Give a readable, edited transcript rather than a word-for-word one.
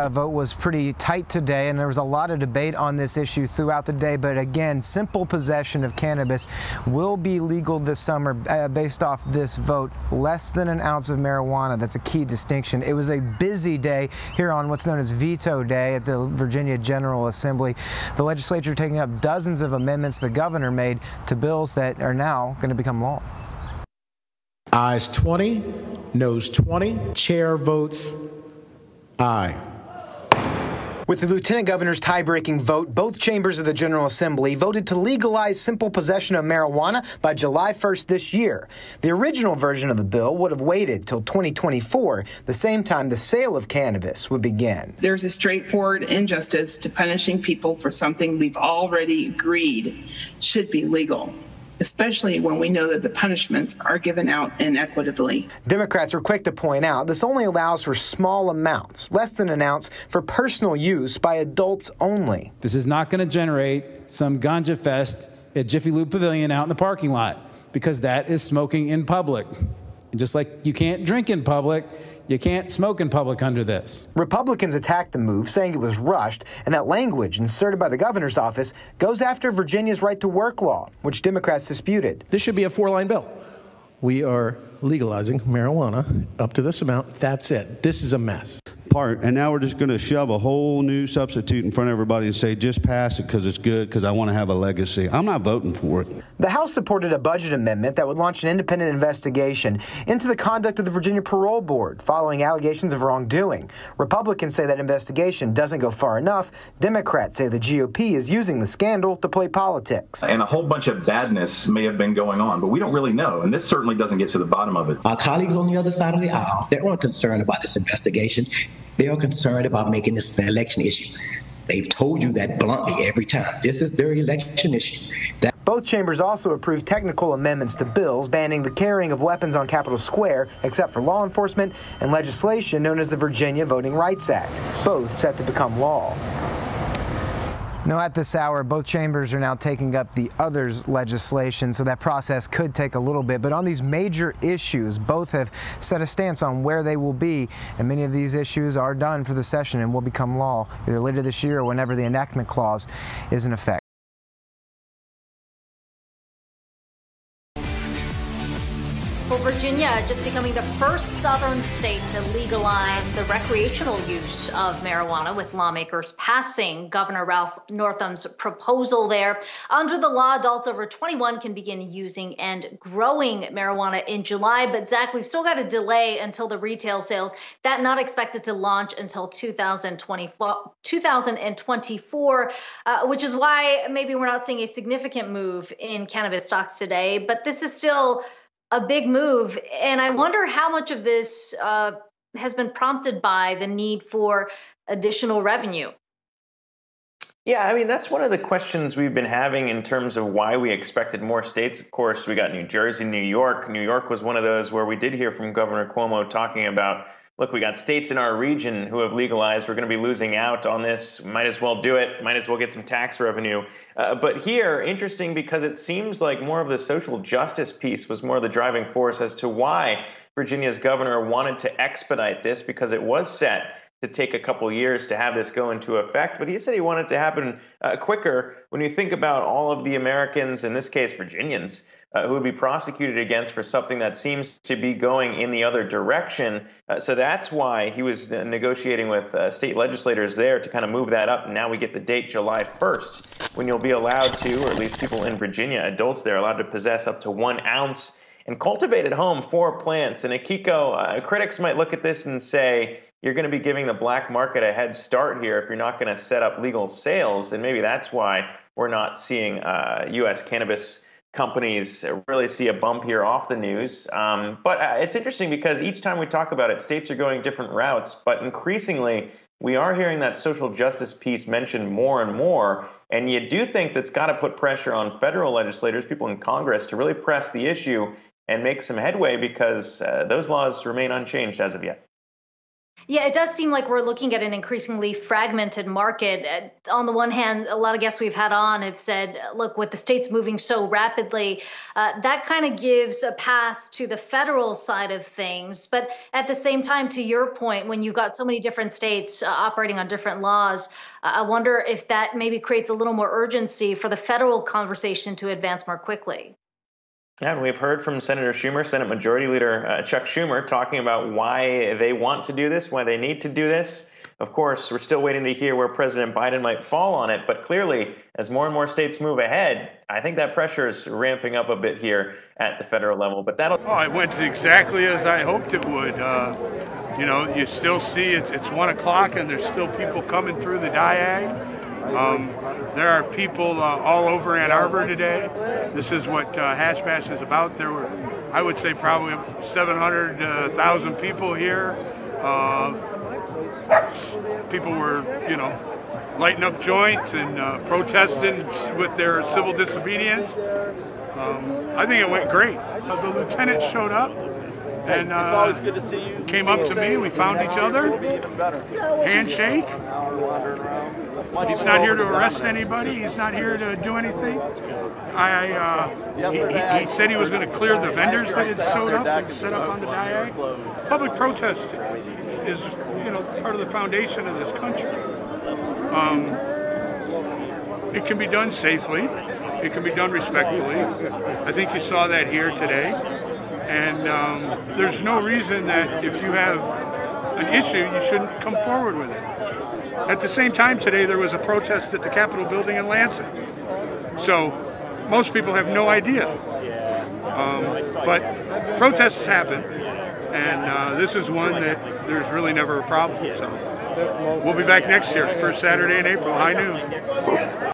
vote was pretty tight today, and there was a lot of debate on this issue throughout the day. But again, simple possession of cannabis will be legal this summer based off this vote. Less than an ounce of marijuana. That's a key distinction. It was a busy day here on what's known as Veto Day at the Virginia General Assembly. The legislature taking up dozens of amendments the governor made to bills that are now going to become law. Ayes 20, noes 20. Chair votes aye. With the lieutenant governor's tie-breaking vote, both chambers of the General Assembly voted to legalize simple possession of marijuana by July 1st this year. The original version of the bill would have waited till 2024, the same time the sale of cannabis would begin. There's a straightforward injustice to punishing people for something we've already agreed should be legal, especially when we know that the punishments are given out inequitably. Democrats were quick to point out this only allows for small amounts, less than an ounce, for personal use by adults only. This is not going to generate some ganja fest at Jiffy Lube Pavilion out in the parking lot, because that is smoking in public. And just like you can't drink in public, you can't smoke in public under this. Republicans attacked the move, saying it was rushed, and that language inserted by the governor's office goes after Virginia's right-to-work law, which Democrats disputed. This should be a 4-line bill. We are legalizing marijuana up to this amount. That's it. This is a mess. And now we're just going to shove a whole new substitute in front of everybody and say, just pass it because it's good, because I want to have a legacy. I'm not voting for it. The House supported a budget amendment that would launch an independent investigation into the conduct of the Virginia Parole Board following allegations of wrongdoing. Republicans say that investigation doesn't go far enough. Democrats say the GOP is using the scandal to play politics. And a whole bunch of badness may have been going on, but we don't really know. And this certainly doesn't get to the bottom of it. Our colleagues on the other side of the aisle, they're not concerned about this investigation. They are concerned about making this an election issue. They've told you that bluntly every time. This is their election issue. Both chambers also approved technical amendments to bills banning the carrying of weapons on Capitol Square, except for law enforcement, and legislation known as the Virginia Voting Rights Act, both set to become law. Now, at this hour, both chambers are now taking up the others legislation, so that process could take a little bit. But on these major issues, both have set a stance on where they will be, and many of these issues are done for the session and will become law either later this year or whenever the enactment clause is in effect. Well, Virginia just becoming the first southern state to legalize the recreational use of marijuana, with lawmakers passing Governor Ralph Northam's proposal there. Under the law, adults over 21 can begin using and growing marijuana in July. But Zach, we've still got a delay until the retail sales. That not expected to launch until 2024, which is why maybe we're not seeing a significant move in cannabis stocks today. But this is still a big move, and I wonder how much of this has been prompted by the need for additional revenue. Yeah, I mean, that's one of the questions we've been having in terms of why we expected more states. Of course, we got New Jersey, New York. New York was one of those where we did hear from Governor Cuomo talking about, look, we got states in our region who have legalized. We're going to be losing out on this. Might as well do it. Might as well get some tax revenue. But here, interesting, because it seems like more of the social justice piece was more the driving force as to why Virginia's governor wanted to expedite this, because it was set to take a couple years to have this go into effect. But he said he wanted to happen quicker. When you think about all of the Americans, in this case, Virginians, who would be prosecuted against for something that seems to be going in the other direction. So that's why he was negotiating with state legislators there to kind of move that up. And now we get the date July 1st, when you'll be allowed to, or at least people in Virginia, adults there, allowed to possess up to 1 ounce and cultivate at home 4 plants. And Akiko, critics might look at this and say, you're going to be giving the black market a head start here if you're not going to set up legal sales. And maybe that's why we're not seeing U.S. cannabis companies really see a bump here off the news. But it's interesting because each time we talk about it, states are going different routes. But increasingly, we are hearing that social justice piece mentioned more and more. And you do think that's got to put pressure on federal legislators, people in Congress, to really press the issue and make some headway, because those laws remain unchanged as of yet. Yeah, it does seem like we're looking at an increasingly fragmented market. On the one hand, a lot of guests we've had on have said, look, with the states moving so rapidly, that kind of gives a pass to the federal side of things. But at the same time, to your point, when you've got so many different states operating on different laws, I wonder if that maybe creates a little more urgency for the federal conversation to advance more quickly. Yeah, and we've heard from Senator Schumer, Senate Majority Leader Chuck Schumer, talking about why they want to do this, why they need to do this. Of course, we're still waiting to hear where President Biden might fall on it. But clearly, as more and more states move ahead, I think that pressure is ramping up a bit here at the federal level. But that'll. Oh, it went exactly as I hoped it would. You know, you still see it's 1 o'clock and there's still people coming through the diag. There are people all over Ann Arbor today. This is what Hash Bash is about. There were, I would say, probably 700,000 people here. People were, you know, lighting up joints and protesting with their civil disobedience. I think it went great. The lieutenant showed up and came up to me. We found each other. Handshake. He's not here to arrest anybody. He's not here to do anything. He said he was going to clear the vendors that had showed up and set up on the diag. Public protest is, you know, part of the foundation of this country. It can be done safely. It can be done respectfully. I think you saw that here today. And there's no reason that if you have an issue, you shouldn't come forward with it. At the same time today, there was a protest at the Capitol building in Lansing. So most people have no idea. But protests happen. And this is one that there's really never a problem. So we'll be back next year, first Saturday in April, high noon.